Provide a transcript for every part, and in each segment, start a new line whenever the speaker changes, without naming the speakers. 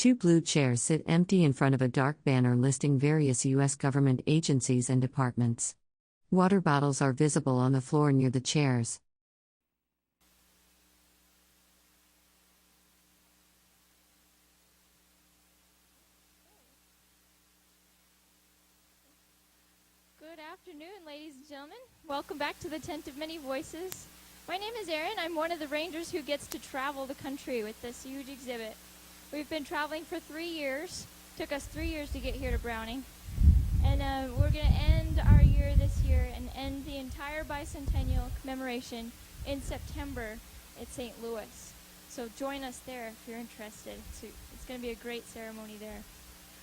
Two blue chairs sit empty in front of a dark banner listing various U.S. government agencies and departments. Water bottles are visible on the floor near the chairs.
Good afternoon, ladies and gentlemen. Welcome back to the Tent of Many Voices. My name is Erin. I'm one of the rangers who gets to travel the country with this huge exhibit. We've been traveling for 3 years. Took us 3 years to get here to Browning. And we're going to end our year this year and end the entire bicentennial commemoration in September at St. Louis. So join us there if you're interested. It's going to be a great ceremony there.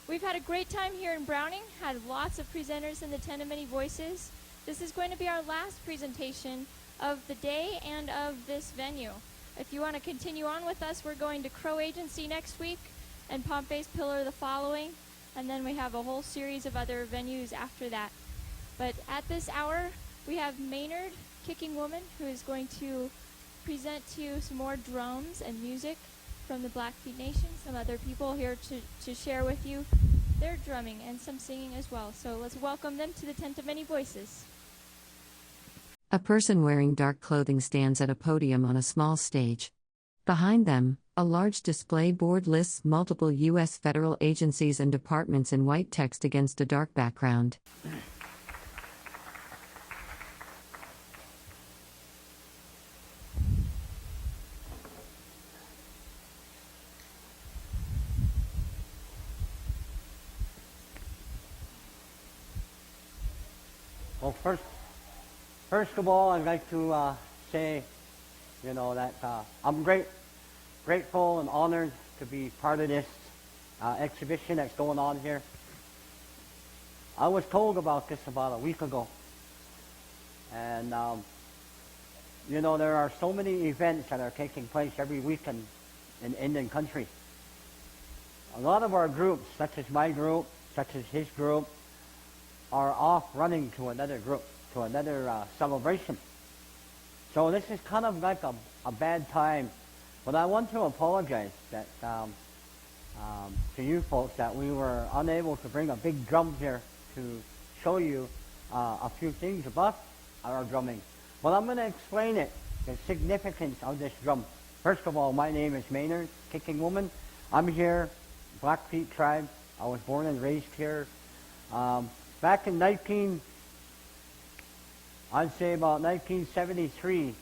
We've had a great time here in Browning, had lots of presenters in the Tent of Many Voices. This is going to be our last presentation of the day and of this venue. If you want to continue on with us, we're going to Crow Agency next week and Pompey's Pillar the following, and then we have a whole series of other venues after that. But at this hour, we have Maynard Kicking Woman, who is going to present to you some more drums and music from the Blackfeet Nation, some other people here to share with you their drumming and some singing as well. So let's welcome them to the Tent of Many Voices.
A person wearing dark clothing stands at a podium on a small stage. Behind them, a large display board lists multiple U.S. federal agencies and departments in white text against a dark background.
Well, first of all, I'd like to say, that I'm grateful and honored to be part of this exhibition that's going on here. I was told about this about a week ago. And, there are so many events that are taking place every week in Indian country. A lot of our groups, such as my group, such as his group, are off running to another group, to another celebration. So this is kind of like a bad time. But I want to apologize that to you folks that we were unable to bring a big drum here to show you a few things about our drumming. But I'm going to explain it, the significance of this drum. First of all, my name is Maynard Kicking Woman. I'm here, Blackfeet tribe. I was born and raised here. Back in I'd say about 1973,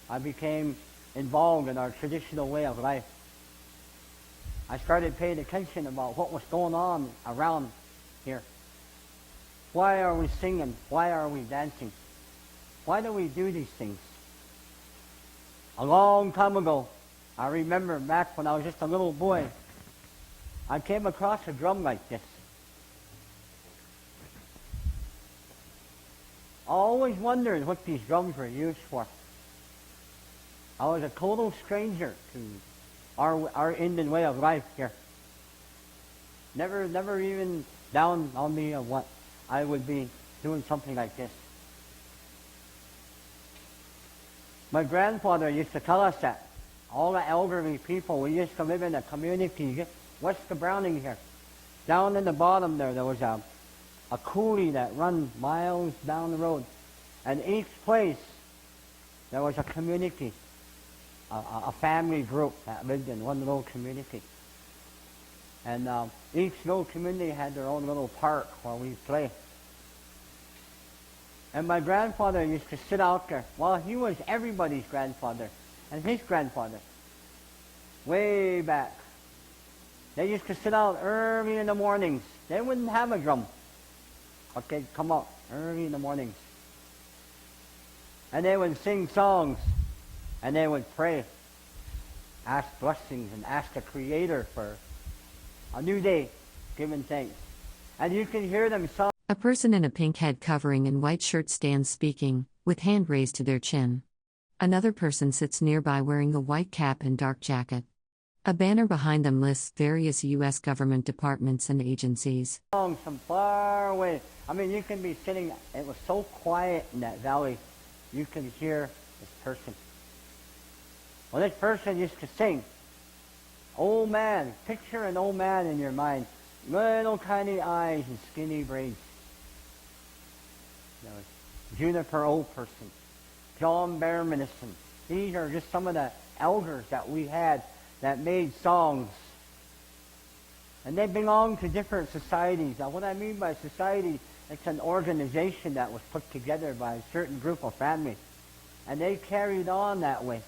I became involved in our traditional way of life. I started paying attention about what was going on around here. Why are we singing? Why are we dancing? Why do we do these things? A long time ago, I remember back when I was just a little boy, I came across a drum like this. I always wondered what these drums were used for. I was a total stranger to our Indian way of life here. Never even down on me of what I would be doing something like this. My grandfather used to tell us that all the elderly people, we used to live in a community west of Browning here. Down in the bottom there was a coulee that run miles down the road. And each place, there was a community, a family group that lived in one little community. And each little community had their own little park where we play. And my grandfather used to sit out there. Well, he was everybody's grandfather, and his grandfather, way back. They used to sit out early in the mornings. They wouldn't have a drum. But they'd come out early in the mornings. And they would sing songs. And they would pray. Ask blessings and ask the Creator for a new day, giving thanks. And you can hear them song.
A person in a pink head covering and white shirt stands speaking, with hand raised to their chin. Another person sits nearby wearing a white cap and dark jacket. A banner behind them lists various U.S. government departments and agencies.
From far away. I mean, you can be sitting, it was so quiet in that valley, you can hear this person. Well, this person used to sing. Old man. Picture an old man in your mind. Little tiny eyes and skinny braids. You know, Juniper Old Person. John Bearmanison. These are just some of the elders that we had that made songs. And they belong to different societies. Now what I mean by society, it's an organization that was put together by a certain group of families. And they carried on that way.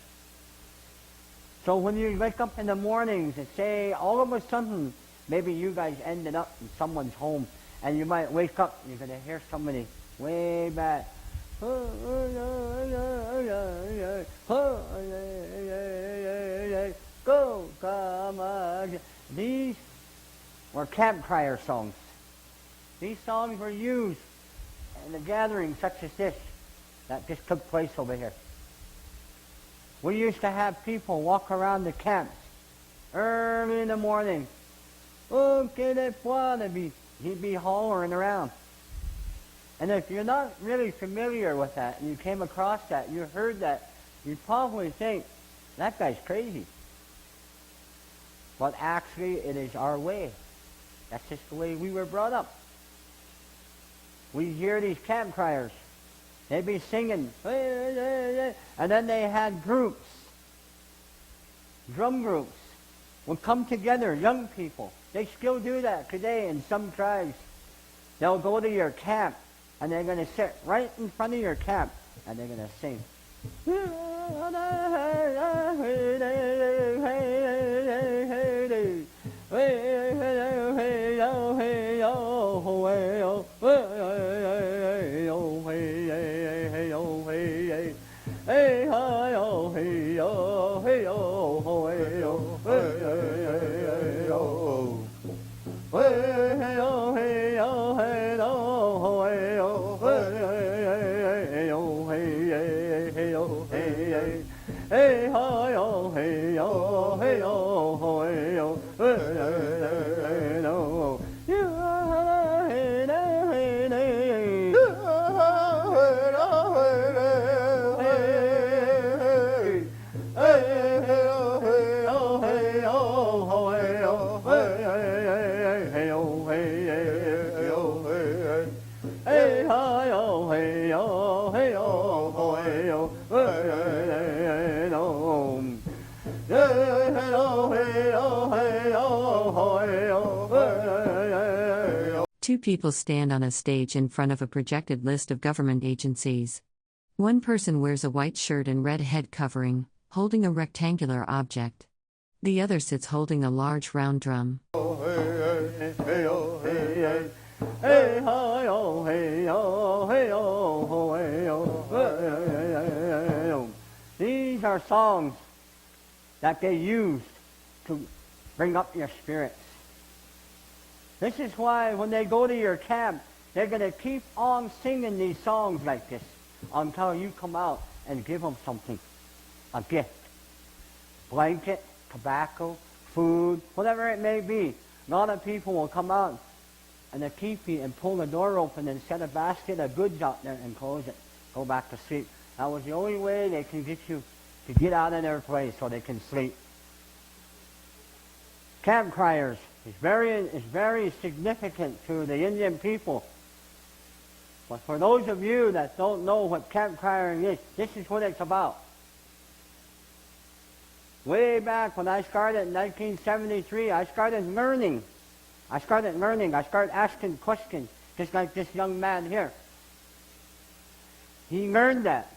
So when you wake up in the mornings and say, all of a sudden, maybe you guys ended up in someone's home, and you might wake up and you're going to hear somebody way back. Go, come on. These were camp crier songs. These songs were used in a gathering such as this that just took place over here. We used to have people walk around the camps early in the morning. He'd be hollering around. And if you're not really familiar with that and you came across that, you heard that, you'd probably think, that guy's crazy. But actually, it is our way. That's just the way we were brought up. We hear these camp criers. They'd be singing, and then they had groups, drum groups, would come together, young people. They still do that today in some tribes. They'll go to your camp, and they're going to sit right in front of your camp, and they're going to sing.
Two people stand on a stage in front of a projected list of government agencies. One person wears a white shirt and red head covering, holding a rectangular object. The other sits holding a large round drum.
These are songs that they use to bring up your spirits. This is why when they go to your camp, they're going to keep on singing these songs like this until you come out and give them something, a gift. Blanket, tobacco, food, whatever it may be. A lot of people will come out and a teepee and pull the door open and set a basket of goods out there and close it. Go back to sleep. That was the only way they can get you to get out of their place so they can sleep. Camp criers is very significant to the Indian people. But for those of you that don't know what camp criering is, this is what it's about. Way back when I started in 1973, I started learning. I started asking questions, just like this young man here. He learned that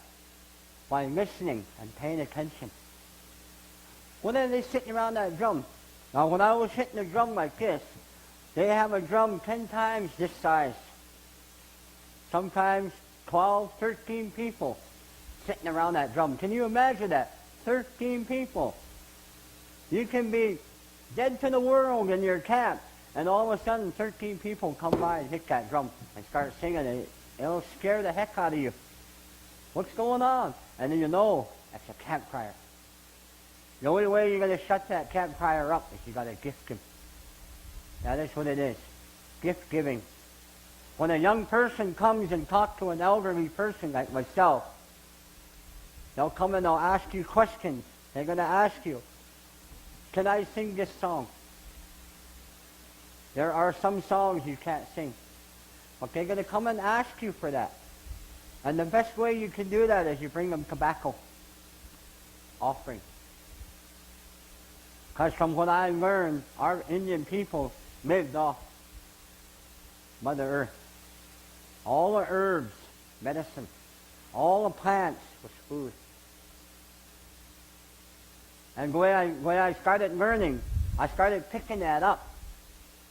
by listening and paying attention. When are they sitting around that drum? Now, when I was hitting the drum like this, they have a drum 10 times this size. Sometimes 12, 13 people sitting around that drum. Can you imagine that? 13 people. You can be dead to the world in your camp, and all of a sudden 13 people come by and hit that drum and start singing it. It'll scare the heck out of you. What's going on? And then you know that's a camp crier. The only way you're going to shut that camp crier up is you got to gift him. That is what it is. Gift giving. When a young person comes and talks to an elderly person like myself, they'll come and they'll ask you questions. They're going to ask you, can I sing this song? There are some songs you can't sing. But they're going to come and ask you for that. And the best way you can do that is you bring them tobacco offering. Because from what I learned, our Indian people lived off Mother Earth. All the herbs, medicine, all the plants was food. And when I started learning, I started picking that up.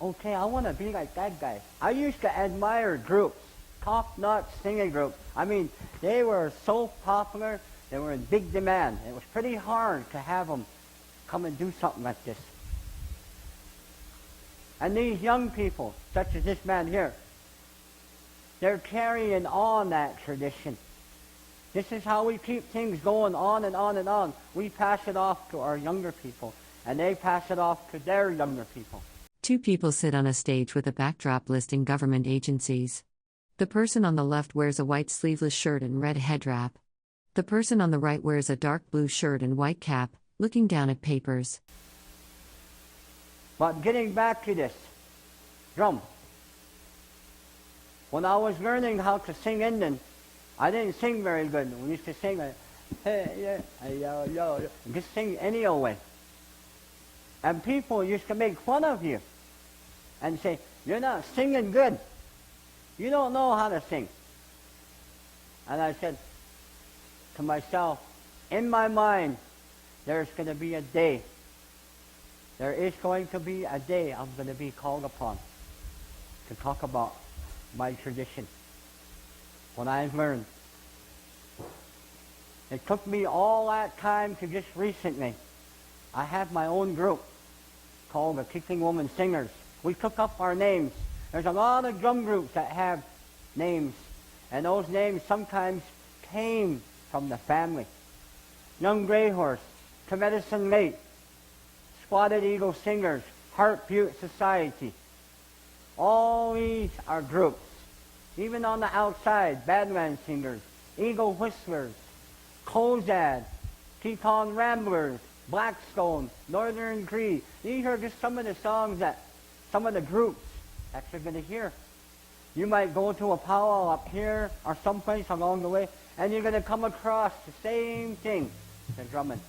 Okay, I want to be like that guy. I used to admire groups, top-notch singing groups. I mean, they were so popular, they were in big demand. It was pretty hard to have them come and do something like this. And these young people, such as this man here, they're carrying on that tradition. This is how we keep things going on and on and on. We pass it off to our younger people, and they pass it off to their younger people.
Two people sit on a stage with a backdrop listing government agencies. The person on the left wears a white sleeveless shirt and red head wrap. The person on the right wears a dark blue shirt and white cap, looking down at papers.
But getting back to this drum. When I was learning how to sing Indian, I didn't sing very good. We used to sing like, hey, yeah, hey, yo, yo, just sing any old way. And people used to make fun of you and say, you're not singing good. You don't know how to sing. And I said to myself, in my mind, there's going to be a day. There is going to be a day I'm going to be called upon to talk about my tradition. What I've learned. It took me all that time to just recently. I have my own group called the Kicking Woman Singers. We took up our names. There's a lot of drum groups that have names, and those names sometimes came from the family. Young Grey Horse, To Medicine Lake, Spotted Eagle Singers, Heart Butte Society. All these are groups. Even on the outside, Badland Singers, Eagle Whistlers, Kozad, Teton Ramblers, Blackstone, Northern Cree. These are just some of the songs that some of the groups that you're going to hear. You might go to a powwow up here or someplace along the way, and you're going to come across the same thing, the drumming.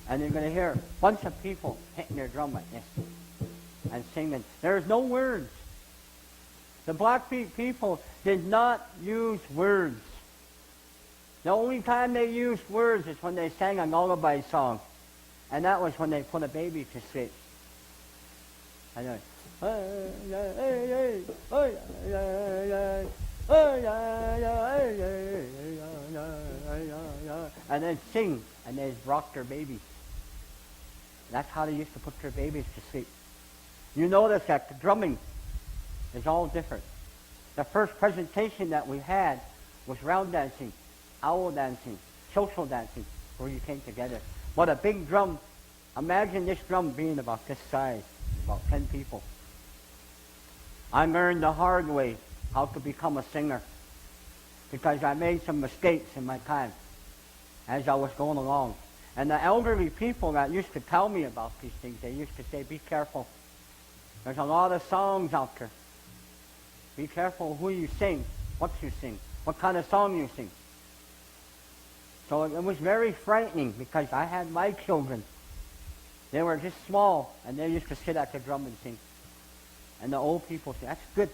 And you're going to hear a bunch of people hitting their drum like this and singing. There's no words. The Blackfeet people did not use words. The only time they used words is when they sang a lullaby song. And that was when they put a baby to sleep. And they and then sing, and they rock their baby. That's how they used to put their babies to sleep. You notice that the drumming is all different. The first presentation that we had was round dancing, owl dancing, social dancing, where you came together. But a big drum, imagine this drum being about this size, about 10 people. I learned the hard way how to become a singer because I made some mistakes in my time as I was going along. And the elderly people that used to tell me about these things, they used to say, be careful. There's a lot of songs out there. Be careful who you sing, what you sing, what kind of song you sing. So it was very frightening because I had my children. They were just small, and they used to sit at the drum and sing. And the old people say, that's good.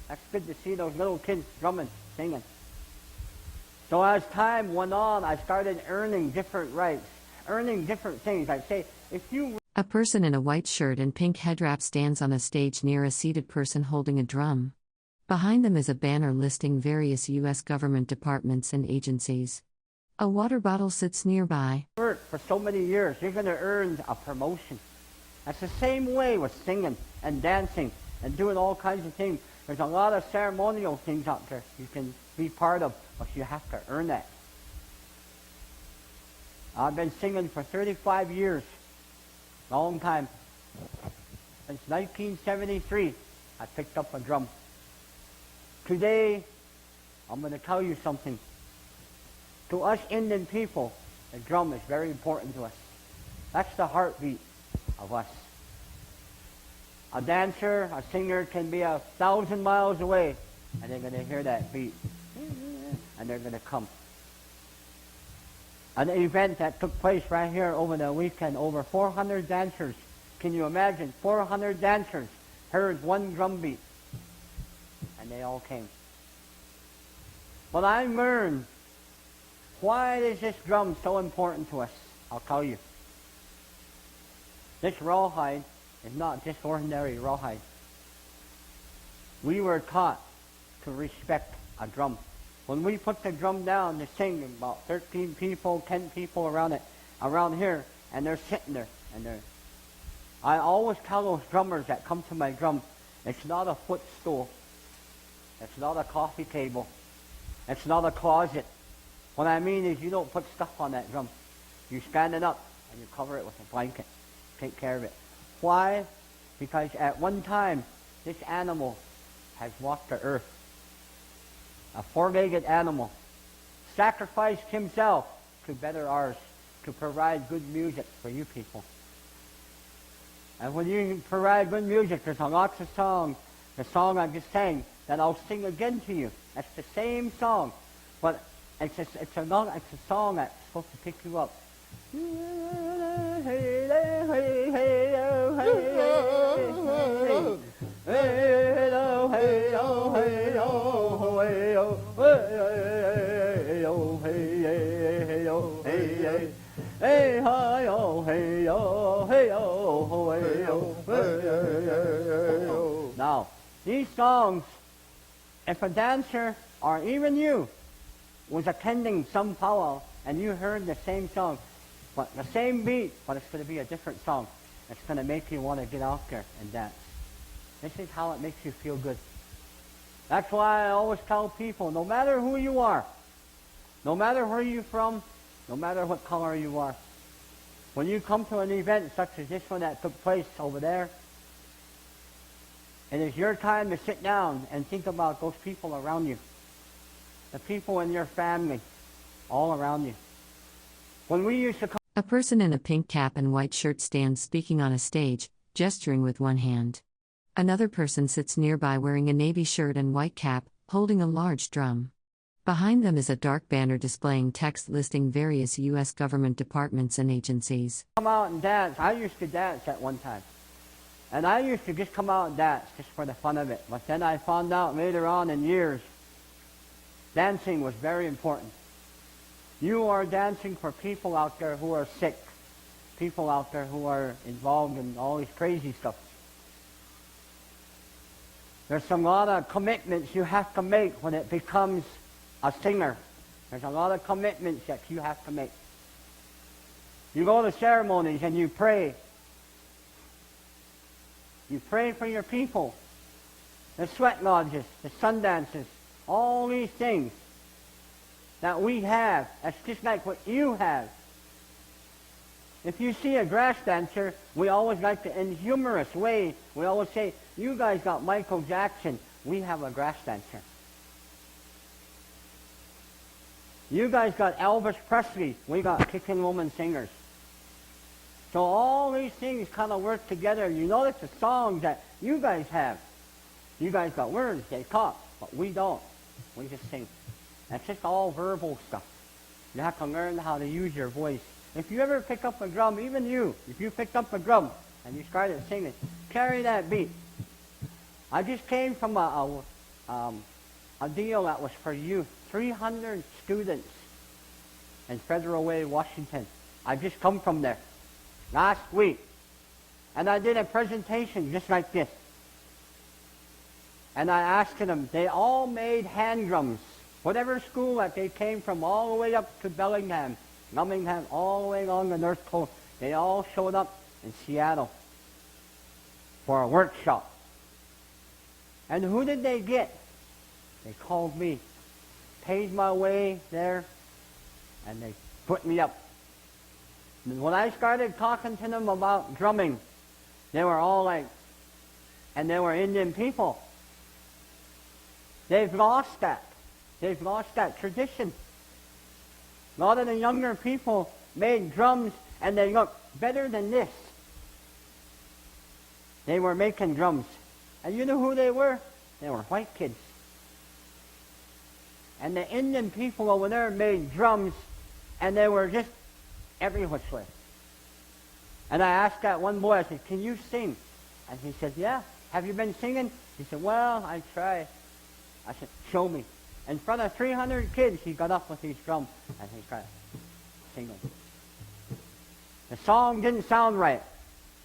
That's good to see those little kids drumming, singing. So as time went on, I started earning different rights, earning different things. I'd say, if you...
A person in a white shirt and pink head wrap stands on a stage near a seated person holding a drum. Behind them is a banner listing various U.S. government departments and agencies. A water bottle sits nearby.
For so many years, you're going to earn a promotion. That's the same way with singing and dancing and doing all kinds of things. There's a lot of ceremonial things out there you can be part of, but you have to earn that. I've been singing for 35 years. Long time. Since 1973, I picked up a drum. Today, I'm going to tell you something. To us Indian people, the drum is very important to us. That's the heartbeat. of us. A dancer, a singer can be 1,000 miles away, and they're going to hear that beat, and they're going to come. An event that took place right here over the weekend, over 400 dancers. Can you imagine? 400 dancers heard one drum beat, and they all came. But I learned, why is this drum so important to us? I'll tell you. This rawhide is not just ordinary rawhide. We were taught to respect a drum. When we put the drum down to sing, about 13 people, 10 people around here, and they're sitting there, I always tell those drummers that come to my drum, it's not a footstool, it's not a coffee table, it's not a closet. What I mean is, you don't put stuff on that drum. You stand it up and you cover it with a blanket. Take care of it. Why? Because at one time, this animal has walked the earth. A four-legged animal sacrificed himself to better ours, to provide good music for you people. And when you provide good music, there's lots of songs. The song I just sang that I'll sing again to you. That's the same song, but it's a song that's supposed to pick you up. Now, these songs, if a dancer, or even you, was attending some powwow and you heard the same song, but the same beat, but it's going to be a different song. It's going to make you want to get out there and dance. This is how it makes you feel good. That's why I always tell people, no matter who you are, no matter where you're from, no matter what color you are, when you come to an event such as this one that took place over there, it is your time to sit down and think about those people around you, the people in your family, all around you. When we used to come,
A person in a pink cap and white shirt stands speaking on a stage, gesturing with one hand. Another person sits nearby wearing a navy shirt and white cap, holding a large drum. Behind them is a dark banner displaying text listing various U.S. government departments and agencies.
come out and dance. I used to dance at one time. And I used to just come out and dance just for the fun of it. But then I found out later on in years, dancing was very important. You are dancing for people out there who are sick, people out there who are involved in all this crazy stuff. There's a lot of commitments you have to make when it becomes a singer. There's a lot of commitments that you have to make. You go to ceremonies and you pray. You pray for your people. The sweat lodges, the sun dances, all these things that we have. That's just like what you have. If you see a grass dancer, we always like to, in humorous way, we always say, you guys got Michael Jackson, we have a grass dancer. You guys got Elvis Presley, we got Kicking Woman singers. So all these things kind of work together. You notice the songs that you guys have. You guys got words, they talk, but we don't. We just sing. That's just all verbal stuff. You have to learn how to use your voice. If you ever pick up a drum, even you, if you picked up a drum and you started singing, carry that beat. I just came from a deal that was for youth. 300 students in Federal Way, Washington. I just come from there last week. And I did a presentation just like this. And I asked them, they all made hand drums. Whatever school that they came from, all the way up to Bellingham, all the way along the North Coast, they all showed up in Seattle for a workshop. And who did they get? They called me, paid my way there, and they put me up. And when I started talking to them about drumming, they were all like, and they were Indian people. They've lost that. They've lost that tradition. A lot of the younger people made drums, and they look better than this. They were making drums. And you know who they were? They were white kids. And the Indian people over there made drums, and they were just every which way. And I asked that one boy, I said, can you sing? And he said, yeah. Have you been singing? He said, well, I try. I said, show me. In front of 300 kids, he got up with his drum, and he tried singing. The song didn't sound right,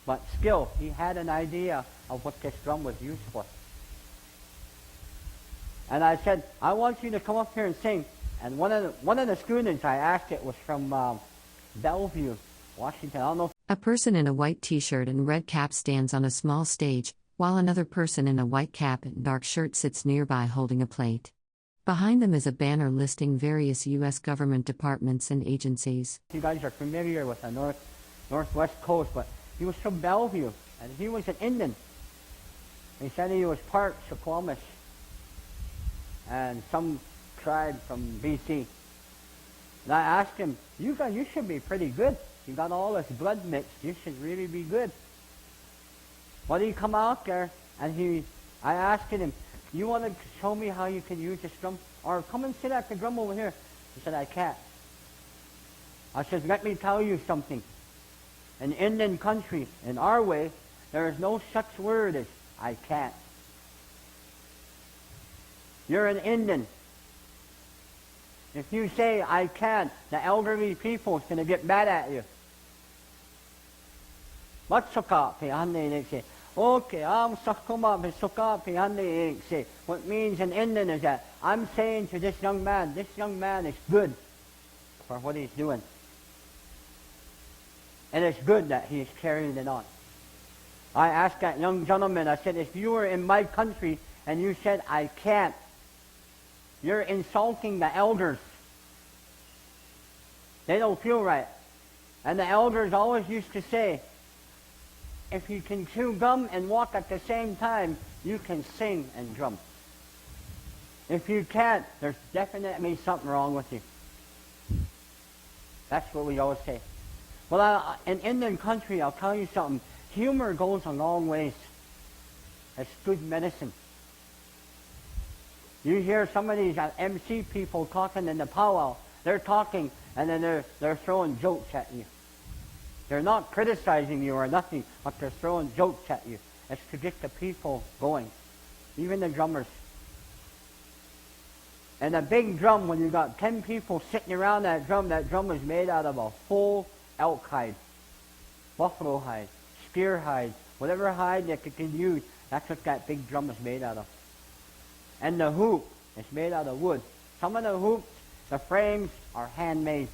but still, he had an idea of what this drum was used for. And I said, I want you to come up here and sing. And one of the students I asked it was from Bellevue, Washington. I don't know.
A person in a white t-shirt and red cap stands on a small stage, while another person in a white cap and dark shirt sits nearby holding a plate. Behind them is a banner listing various U.S. government departments and agencies.
You guys are familiar with the northwest coast, but he was from Bellevue, and he was an Indian. He said he was part Suquamish and some tribe from BC. And I asked him, you should be pretty good. You got all this blood mixed. You should really be good. Well, he come out there, and I asked him, you want to show me how you can use this drum? Or come and sit at the drum over here. He said, I can't. I said, let me tell you something. In Indian country, in our way, there is no such word as I can't. You're an Indian. If you say I can't, the elderly people is going to get mad at you. What means in Indian is that I'm saying to this young man is good for what he's doing. And it's good that he's carrying it on. I asked that young gentleman, I said, if you were in my country and you said, I can't, you're insulting the elders. They don't feel right. And the elders always used to say, if you can chew gum and walk at the same time, you can sing and drum. If you can't, there's definitely something wrong with you. That's what we always say. Well, in Indian country, I'll tell you something. Humor goes a long ways. It's good medicine. You hear some of these MC people talking in the powwow. They're talking, and then they're throwing jokes at you. They're not criticizing you or nothing, but they're throwing jokes at you. It's to get the people going, even the drummers. And a big drum, when you got 10 people sitting around that drum is made out of a full elk hide, buffalo hide, steer hide, whatever hide that you can use, that's what that big drum is made out of. And the hoop is made out of wood. Some of the hoops, the frames are handmade.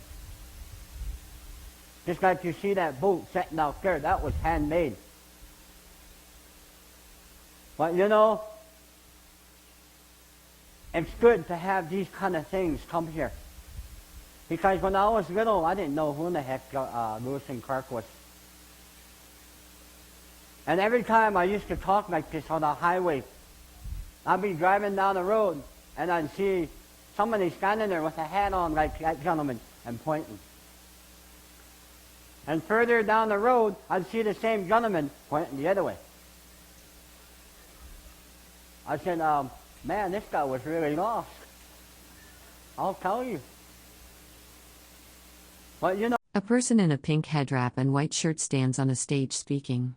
Just like you see that boat sitting out there, that was handmade. But you know, it's good to have these kind of things come here. Because when I was little, I didn't know who in the heck Lewis and Clark was. And every time I used to talk like this on the highway, I'd be driving down the road, and I'd see somebody standing there with a hat on like that gentleman and pointing. And further down the road, I'd see the same gentleman pointing the other way. I said, man, this guy was really lost. I'll tell you. But you know,
A person in a pink head wrap and white shirt stands on a stage speaking.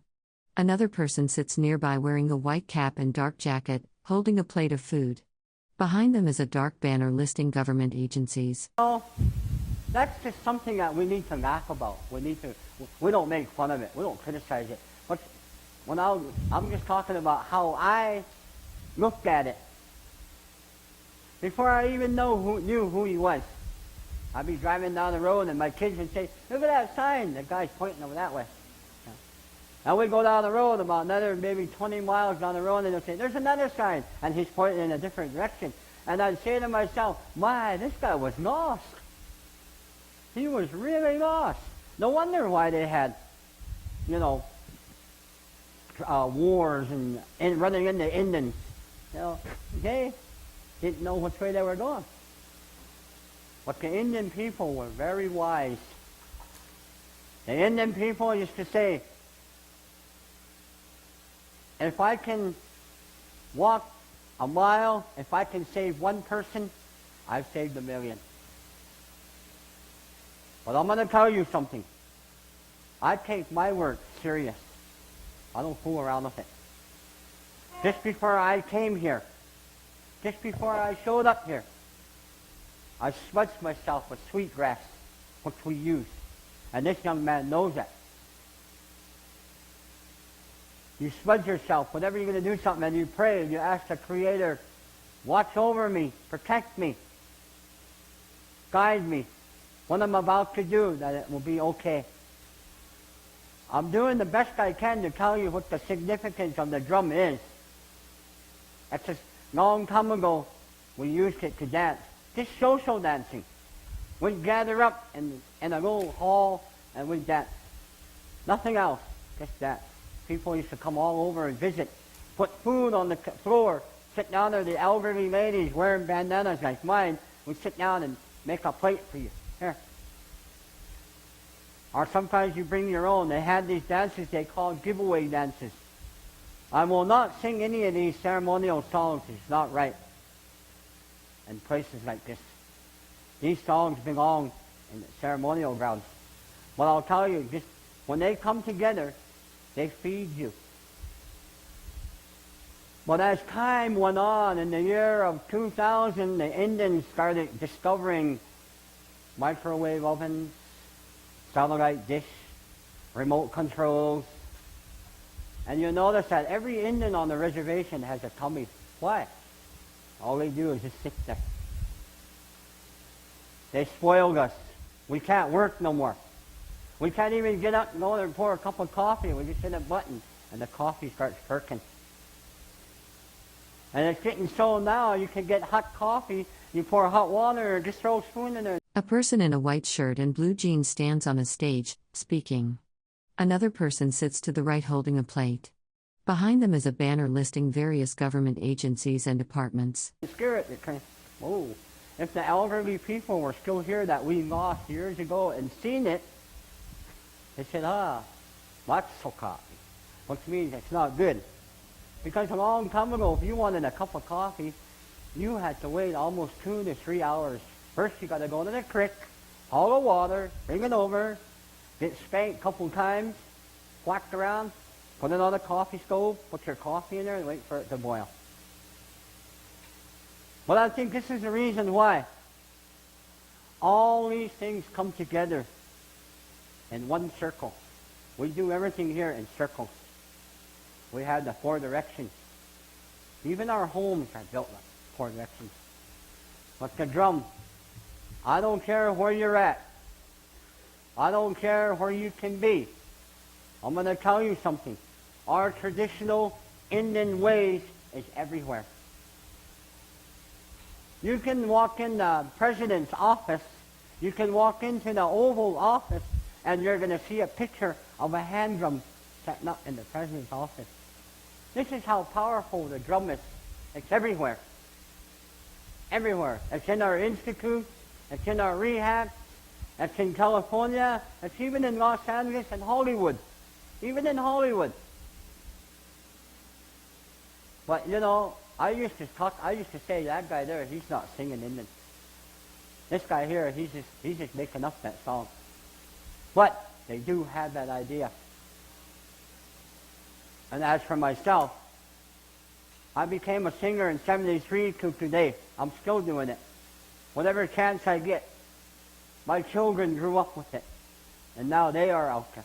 Another person sits nearby wearing a white cap and dark jacket, holding a plate of food. Behind them is a dark banner listing government agencies.
that's just something that we need to laugh about. We don't make fun of it. We don't criticize it. But I'm just talking about how I looked at it. Before I even knew who he was. I'd be driving down the road and my kids would say, look at that sign. The guy's pointing over that way. And we'd go down the road about another maybe 20 miles down the road and they'd say, there's another sign. And he's pointing in a different direction. And I'd say to myself, my, this guy was lost. He was really lost. No wonder why they had, wars and running into Indians. They didn't know which way they were going. But the Indian people were very wise. The Indian people used to say, If I can walk a mile, if I can save one person, I've saved 1,000,000. But I'm going to tell you something. I take my work serious. I don't fool around with it. Just before I came here, just before I showed up here, I smudged myself with sweetgrass, which we use. And this young man knows that. You smudge yourself whenever you're going to do something, and you pray and you ask the Creator, watch over me, protect me, guide me, what I'm about to do, that it will be okay. I'm doing the best I can to tell you what the significance of the drum is. It's a long time ago, we used it to dance. Just social dancing. We'd gather up in a little hall and we'd dance. Nothing else, just that. People used to come all over and visit, put food on the floor, sit down there. The elderly ladies wearing bandanas like mine would sit down and make a plate for you. Here. Or sometimes you bring your own. They had these dances they called giveaway dances. I will not sing any of these ceremonial songs. It's not right in places like this. These songs belong in the ceremonial grounds. But I'll tell you, just when they come together, they feed you. But as time went on, in the year of 2000, the Indians started discovering microwave ovens, satellite dish, remote controls. And you notice that every Indian on the reservation has a tummy. Why? All they do is just sit there. They spoiled us. We can't work no more. We can't even get up and go there and pour a cup of coffee. We just hit a button and the coffee starts perking. And it's getting so now you can get hot coffee, you pour hot water or just throw a spoon in there.
A person in a white shirt and blue jeans stands on a stage, speaking. Another person sits to the right holding a plate. Behind them is a banner listing various government agencies and departments.
Spirit, whoa. If the elderly people were still here that we lost years ago and seen it, they said, matsukapi, which means it's not good. Because a long time ago, if you wanted a cup of coffee, you had to wait almost 2 to 3 hours. First, you got to go to the creek, haul the water, bring it over, get spanked a couple times, whacked around, put it on the coffee stove, put your coffee in there, and wait for it to boil. But I think this is the reason why all these things come together in one circle. We do everything here in circles. We have the 4 directions. Even our homes are built like 4 directions. But the drum, I don't care where you're at. I don't care where you can be. I'm going to tell you something. Our traditional Indian ways is everywhere. You can walk in the president's office, you can walk into the Oval Office, and you're going to see a picture of a hand drum setting up in the president's office. This is how powerful the drum is. It's everywhere. Everywhere. It's in our institute, it's in our rehab, it's in California, it's even in Los Angeles and Hollywood. Even in Hollywood. But you know, I used to say, that guy there, he's not singing Indian. This guy here, he's just making up that song. But they do have that idea. And as for myself, I became a singer in 73 to today. I'm still doing it. Whatever chance I get. My children grew up with it. And now they are out there.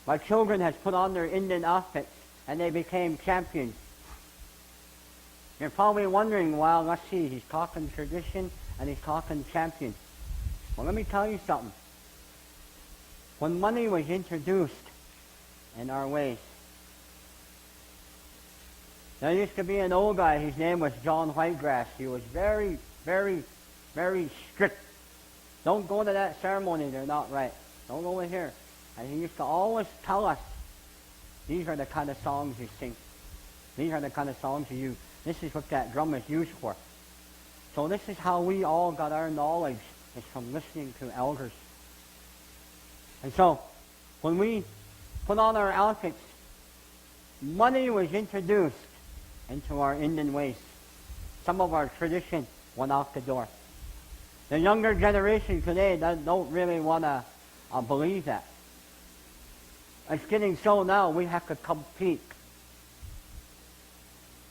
My children has put on their Indian outfits and they became champions. You're probably wondering, well, let's see, he's talking tradition and he's talking champion. Well, let me tell you something. When money was introduced in our ways, there used to be an old guy, his name was John Whitegrass. He was very, very, very strict. Don't go to that ceremony, they're not right. Don't go in here. And he used to always tell us, these are the kind of songs you sing. These are the kind of songs you use. This is what that drum is used for. So this is how we all got our knowledge, is from listening to elders. And so, when we put on our outfits, money was introduced into our Indian ways. Some of our tradition went out the door. The younger generation today don't really want to believe that. It's getting so now we have to compete.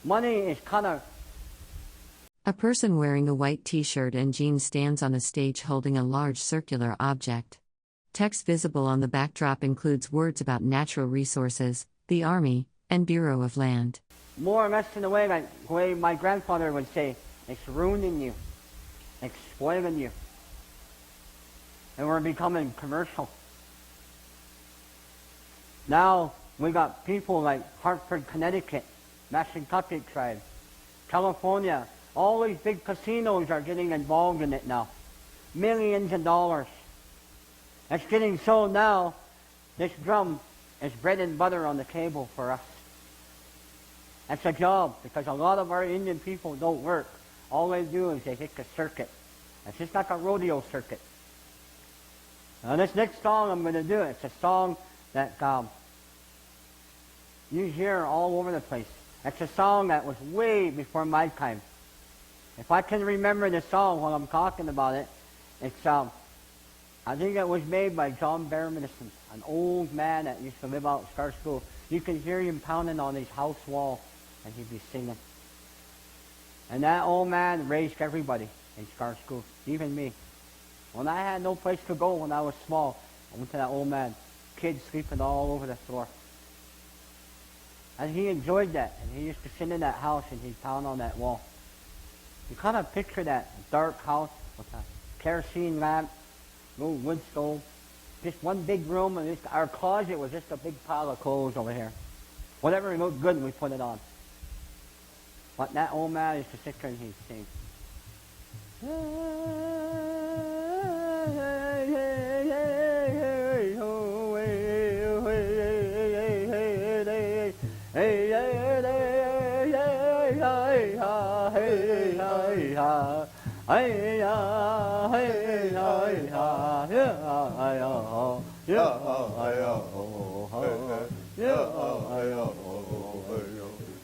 Money is kind of...
A person wearing a white t-shirt and jeans stands on a stage holding a large circular object. Text visible on the backdrop includes words about natural resources, the Army, and Bureau of Land.
More or less in the way like the way my grandfather would say, it's ruining you, it's spoiling you. And we're becoming commercial. Now we got people like Hartford, Connecticut, Mashantucket tribe, California. All these big casinos are getting involved in it now. Millions of dollars. It's getting so now, this drum is bread and butter on the table for us. That's a job, because a lot of our Indian people don't work. All they do is they hit the circuit. It's just like a rodeo circuit. Now this next song I'm going to do, it's a song that you hear all over the place. It's a song that was way before my time. If I can remember the song while I'm talking about it, it's I think it was made by John Barremison, an old man that used to live out at Star School. You can hear him pounding on his house wall, and he'd be singing. And that old man raised everybody in Star School, even me. When I had no place to go when I was small, I went to that old man. Kids sleeping all over the floor. And he enjoyed that, and he used to sit in that house and he'd pound on that wall. You kind of picture that dark house with a kerosene lamp, little wood stove, just one big room, and our closet was just a big pile of clothes over here. Whatever looked good, we put it on. But that old man used to sit there and he'd sing.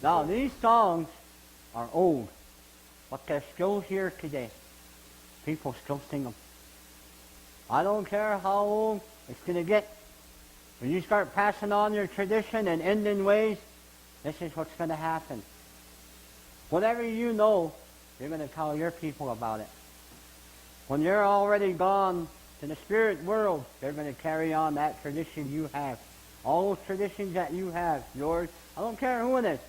Now these songs are old, but they're still here today. People still sing them. I don't care how old it's going to get. When you start passing on your tradition and Indian ways, this is what's going to happen. Whatever you know, you're going to tell your people about it. When you're already gone to the spirit world, they're going to carry on that tradition you have. All those traditions that you have, yours, I don't care who it is.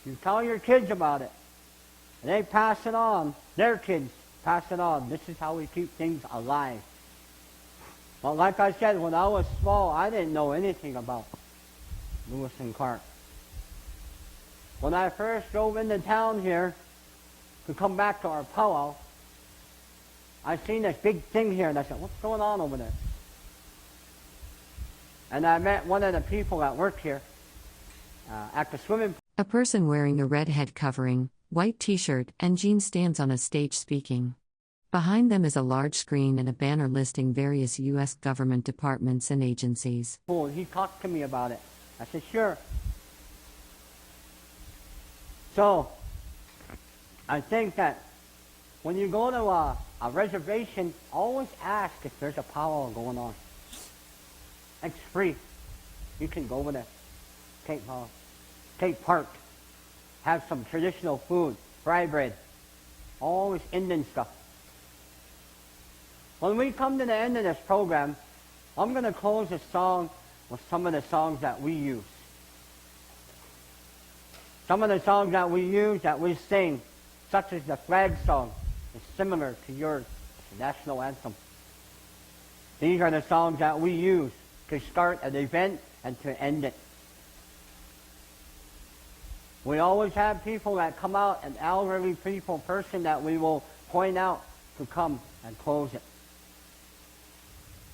You tell your kids about it. And they pass it on. Their kids pass it on. This is how we keep things alive. Well, like I said, when I was small, I didn't know anything about Lewis and Clark. When I first drove into town here to come back to our powwow, I seen this big thing here, and I said, what's going on over there? And I met one of the people that worked here at the swimming pool.
A person wearing a red head covering, white t-shirt, and jeans stands on a stage speaking. Behind them is a large screen and a banner listing various U.S. government departments and agencies.
He talked to me about it. I said, sure. So, I think that when you go to a reservation, always ask if there's a powwow going on. It's free. You can go over there, take part, have some traditional food, fry bread, all this Indian stuff. When we come to the end of this program, I'm going to close this song with some of the songs that we use. Some of the songs that we use, that we sing, such as the flag song, is similar to yours, the national anthem. These are the songs that we use to start an event and to end it. We always have people that come out, an elderly person that we will point out to come and close it.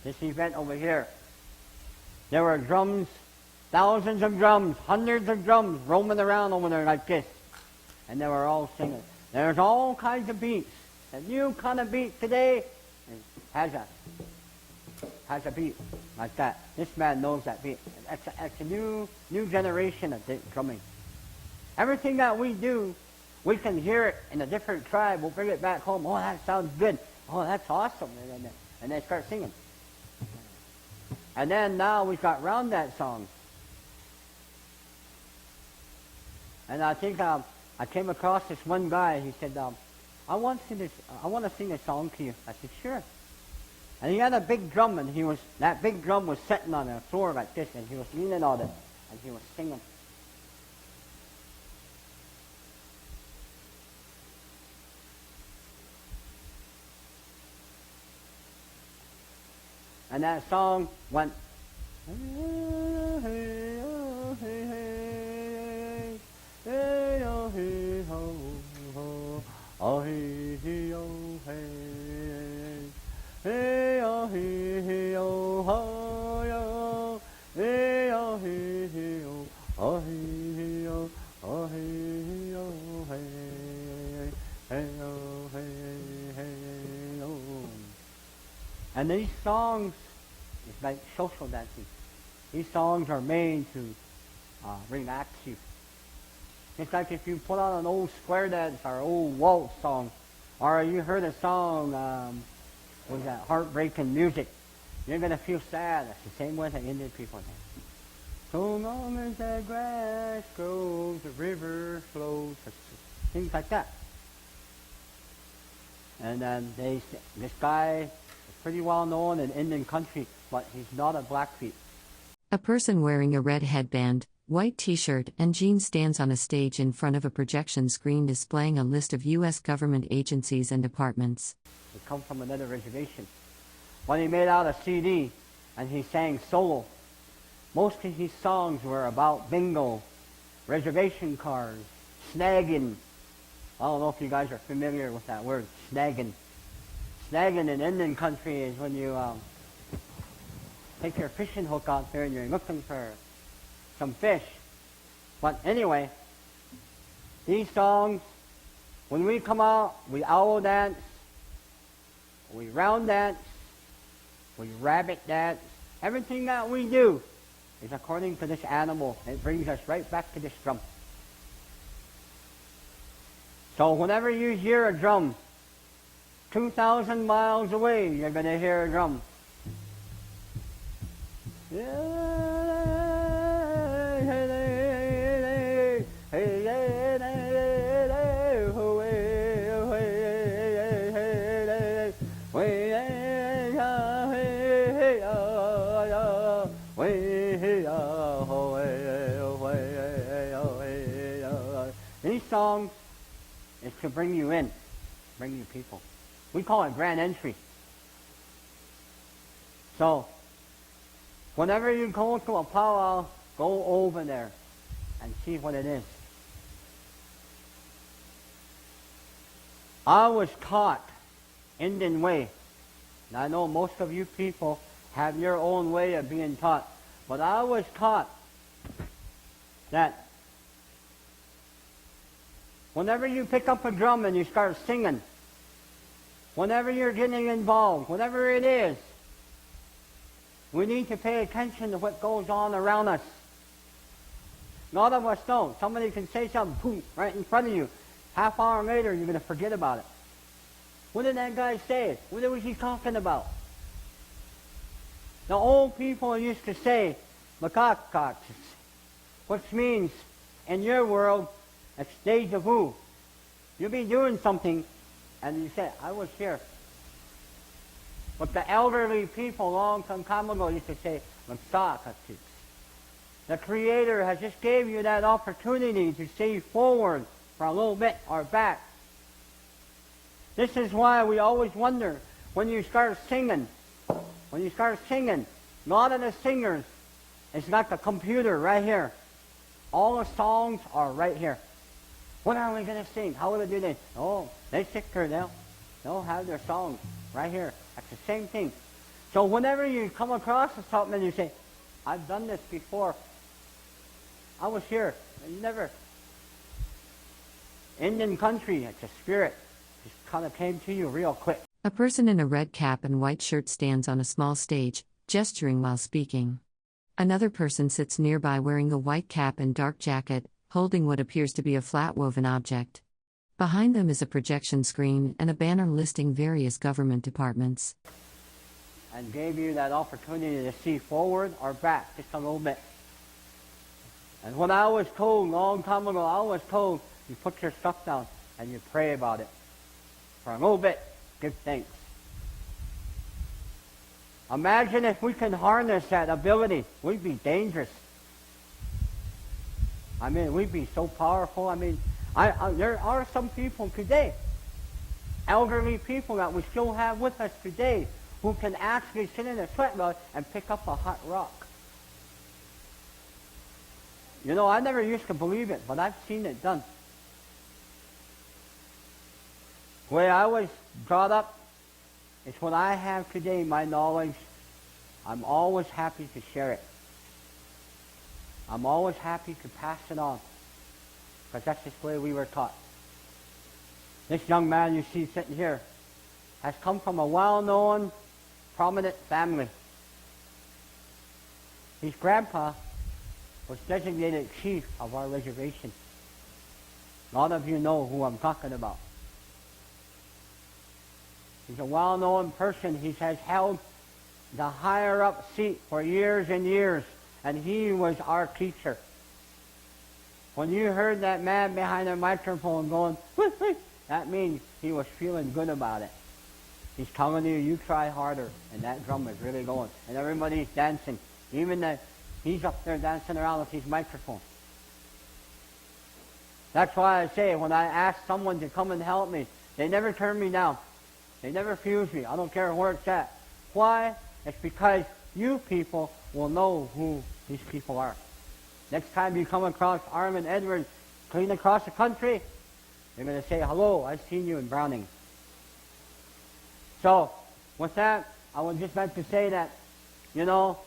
This event over here, there were drums, thousands of drums, hundreds of drums roaming around over there like this. And they were all singing. There's all kinds of beats. The new kind of beat today has a has a beat like that. This man knows that beat. It's a new generation of drumming. Everything that we do, we can hear it in a different tribe. We'll bring it back home. Oh, that sounds good. Oh, that's awesome. And they start singing. And then now we've got round that song. And I think I came across this one guy. He said, I want to sing a song to you. I said, sure. And he had a big drum, and that big drum was sitting on the floor like this, and he was leaning on it, and he was singing. And that song went. And these songs, it's like social dancing. These songs are made to relax you. It's like if you put on an old square dance or old waltz song, or you heard a song with that heartbreaking music, you're going to feel sad. That's the same way the Indian people dance. So long as the grass grows, the river flows, things like that. And then this guy, pretty well known in Indian country, but he's not a Blackfeet.
A person wearing a red headband, white t-shirt, and jeans stands on a stage in front of a projection screen displaying a list of U.S. government agencies and departments.
He come from another reservation. But he made out a CD, and he sang solo. Most of his songs were about bingo, reservation cards, snagging. I don't know if you guys are familiar with that word, snagging. Snagging in Indian country is when you take your fishing hook out there and you're looking for some fish. But anyway, these songs, when we come out, we owl dance, we round dance, we rabbit dance. Everything that we do is according to this animal. It brings us right back to this drum. So whenever you hear a drum, 2,000 miles away, you're going to hear a drum. These songs is to bring you in, bring you people. We call it grand entry. So, whenever you go to a powwow, go over there and see what it is. I was taught Indian way. And I know most of you people have your own way of being taught. But I was taught that whenever you pick up a drum and you start singing, whenever you're getting involved, whatever it is, we need to pay attention to what goes on around us. A lot of us don't. Somebody can say something, boom, right in front of you. Half hour later, you're going to forget about it. What did that guy say? What was he talking about? The old people used to say, makakaks, which means, in your world, it's deja vu. You'll be doing something, and you say, I was here. But the elderly people long time ago used to say, makakaks. The Creator has just gave you that opportunity to see forward for a little bit or back. This is why we always wonder when you start singing. When you start singing, a lot of the singers, it's like a computer right here. All the songs are right here. What are we going to sing? How will they do this? Oh, they sit there now. They'll have their songs right here. That's the same thing. So whenever you come across something and you say, I've done this before. I was here. You never. Indian country, it's a spirit. Just kind of came to you real quick.
A person in a red cap and white shirt stands on a small stage, gesturing while speaking. Another person sits nearby wearing a white cap and dark jacket, holding what appears to be a flat woven object. Behind them is a projection screen and a banner listing various government departments.
And gave you that opportunity to see forward or back just a little bit. And when I was told, a long time ago, I was told, you put your stuff down and you pray about it. For a little bit, give thanks. Imagine if we can harness that ability, we'd be dangerous. I mean, we'd be so powerful. I mean, there are some people today, elderly people that we still have with us today, who can actually sit in a sweat lodge and pick up a hot rock. You know, I never used to believe it, but I've seen it done. The way I was brought up is what I have today, my knowledge, I'm always happy to share it. I'm always happy to pass it on, because that's just the way we were taught. This young man you see sitting here has come from a well-known, prominent family. His grandpa was designated chief of our reservation. A lot of you know who I'm talking about. He's a well-known person. He has held the higher-up seat for years and years, and he was our teacher. When you heard that man behind the microphone going, "Whoo, whoo," that means he was feeling good about it. He's telling you, you try harder, and that drum is really going. And everybody's dancing. Even he's up there dancing around with his microphone. That's why I say, when I ask someone to come and help me, they never turn me down. They never refuse me. I don't care where it's at. Why? It's because you people will know who these people are. Next time you come across Armin Edwards clean across the country, you're going to say, "Hello, I've seen you in Browning." So, with that, I would just like to say that, you know,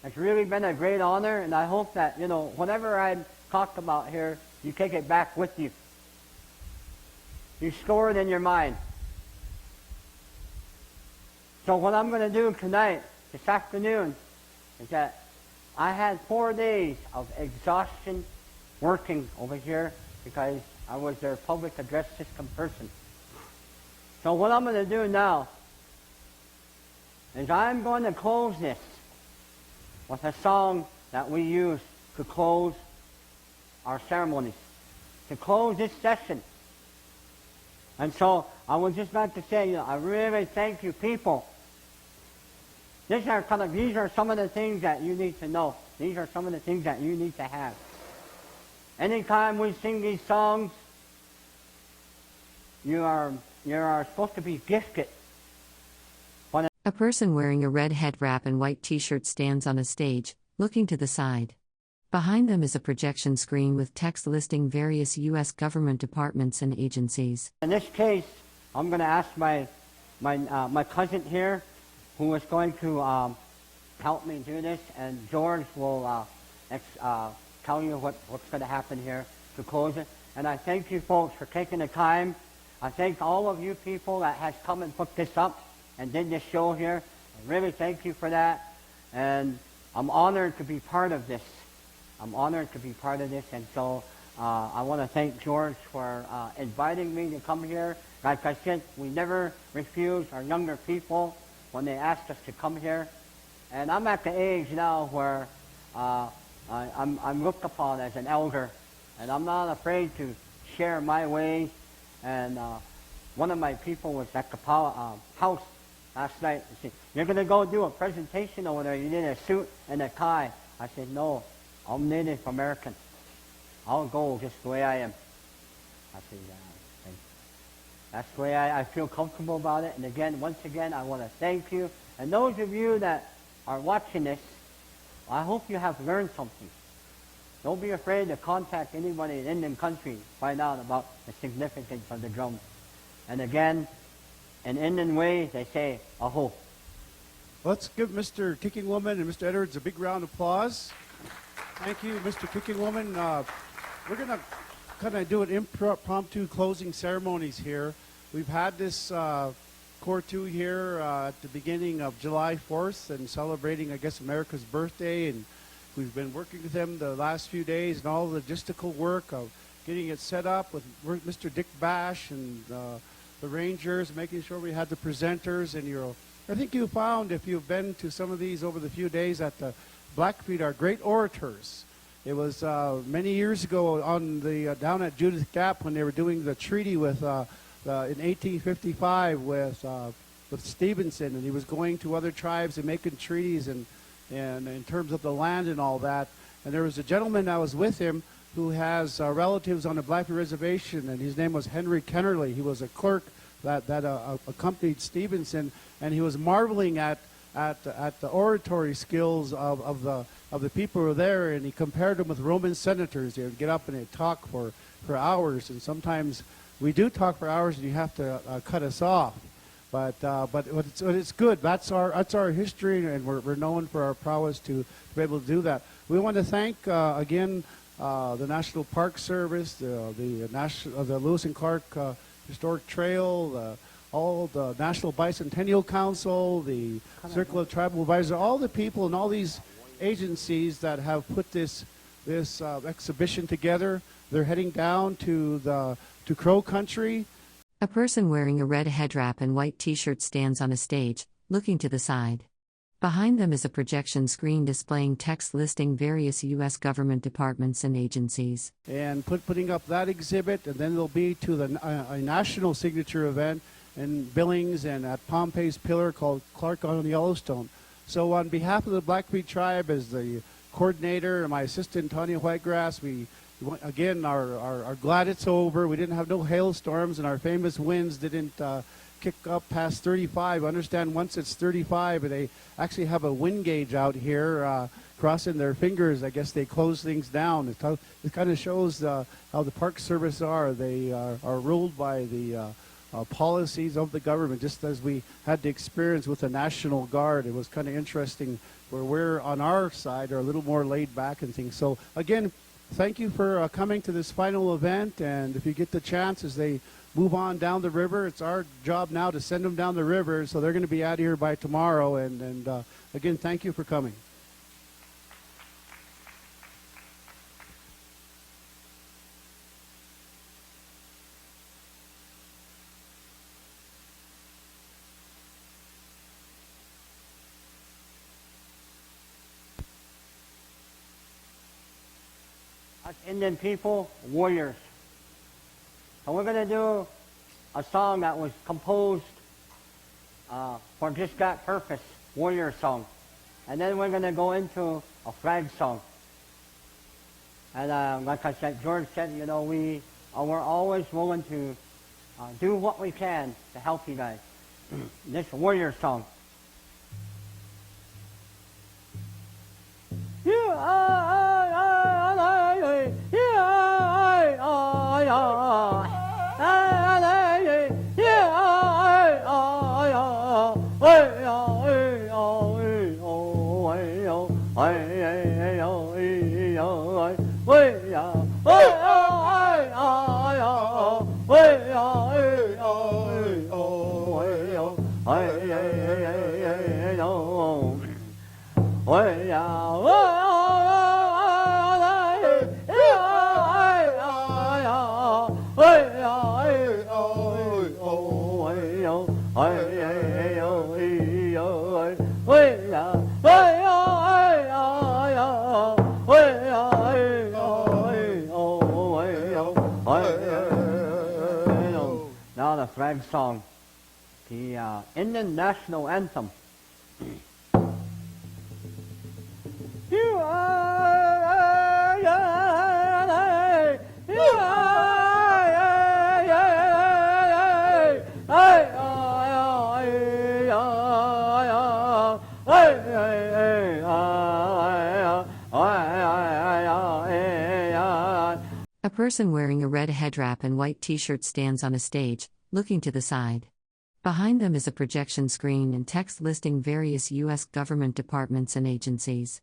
it's really been a great honor, and I hope that, you know, whatever I talked about here, you take it back with you. You store it in your mind. So what I'm going to do tonight, this afternoon, is that I had 4 days of exhaustion working over here because I was their public address system person. So what I'm going to do now is I'm going to close this with a song that we use to close our ceremonies, to close this session. And so I would just like to say, you know, I really thank you people. These are some of the things that you need to know. These are some of the things that you need to have. Anytime we sing these songs, you are supposed to be gifted.
A person wearing a red head wrap and white t-shirt stands on a stage, looking to the side. Behind them is a projection screen with text listing various U.S. government departments and agencies.
In this case, I'm going to ask my cousin here, who is going to help me do this, and George will tell you what's going to happen here to close it. And I thank you folks for taking the time. I thank all of you people that has come and put this up and did this show here. I really thank you for that. And I'm honored to be part of this. I'm honored to be part of this. And so I want to thank George for inviting me to come here. Like I said, we never refuse our younger people when they asked us to come here. And I'm at the age now where I'm looked upon as an elder, and I'm not afraid to share my ways. And one of my people was at the house last night. He said, "You're going to go do a presentation over there. You need a suit and a tie." I said, "No, I'm Native American. I'll go just the way I am." I said, that's the way I feel comfortable about it. And again, once again, I want to thank you. And those of you that are watching this, I hope you have learned something. Don't be afraid to contact anybody in Indian country to find out about the significance of the drum. And again, in Indian way, they say, "Aho."
Let's give Mr. Kicking Woman and Mr. Edwards a big round of applause. Thank you, Mr. Kicking Woman. We're going to kind of do an impromptu closing ceremonies here. We've had this Corps 2 here at the beginning of July 4th and celebrating, I guess, America's birthday. And we've been working with them the last few days and all the logistical work of getting it set up with Mr. Dick Bash and the Rangers, making sure we had the presenters. And I think you found, if you've been to some of these over the few days, that the Blackfeet are great orators. It was many years ago on the down at Judith Gap when they were doing the treaty with in 1855 with Stevenson, and he was going to other tribes and making treaties and in terms of the land and all that. And there was a gentleman that was with him who has relatives on the Blackfeet Reservation, and his name was Henry Kennerly. He was a clerk that accompanied Stevenson, and he was marveling at the oratory skills of the people who were there, and he compared them with Roman senators. They would get up and they'd talk for hours, and sometimes we do talk for hours, and you have to cut us off. But it's good. That's our history, and we're known for our prowess to be able to do that. We want to thank again the National Park Service, the Lewis and Clark Historic Trail, all the National Bicentennial Council, the Circle of Tribal Advisors, all the people and all these agencies that have put this exhibition together. They're heading down to Crow Country.
A person wearing a red headwrap and white t-shirt stands on a stage, looking to the side. Behind them is a projection screen displaying text listing various U.S. government departments and agencies.
And putting up that exhibit, and then they'll be to a national signature event in Billings and at Pompey's Pillar called Clark on Yellowstone. So on behalf of the Blackfeet tribe, as the coordinator and my assistant Tanya Whitegrass, we again are glad it's over. We didn't have no hailstorms, and our famous winds didn't kick up past 35. I understand once it's 35, and they actually have a wind gauge out here crossing their fingers. I guess they close things down. It kind of shows how the Park Service are. They are ruled by the policies of the government, just as we had the experience with the National Guard. It was kind of interesting where we're on our side are a little more laid back and things. So again, thank you for coming to this final event, and if you get the chance as they move on down the river, it's our job now to send them down the river, so they're going to be out here by tomorrow. And again, thank you for coming.
Us Indian people, warriors. So we're going to do a song that was composed for just that purpose, warrior song. And then we're going to go into a flag song. And like I said, George said, you know, we're always willing to do what we can to help you guys. This warrior song. Now the flag song, the Indian national anthem.
A person wearing a red headwrap and white t-shirt stands on a stage, looking to the side. Behind them is a projection screen and text listing various U.S. government departments and agencies.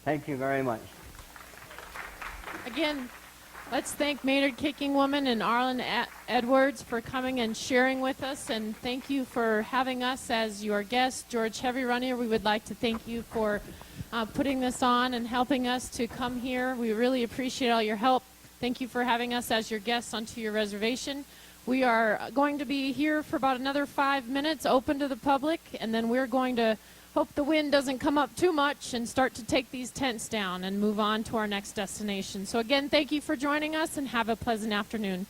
Thank you very much.
Again, let's thank Maynard Kicking Woman and Arlen Edwards for coming and sharing with us, and thank you for having us as your guest. George Heavy Runner, we would like to thank you for putting this on and helping us to come here. We really appreciate all your help. Thank you for having us as your guests onto your reservation. We are going to be here for about another 5 minutes, open to the public, and then we're going to hope the wind doesn't come up too much and start to take these tents down and move on to our next destination. So again, thank you for joining us and have a pleasant afternoon.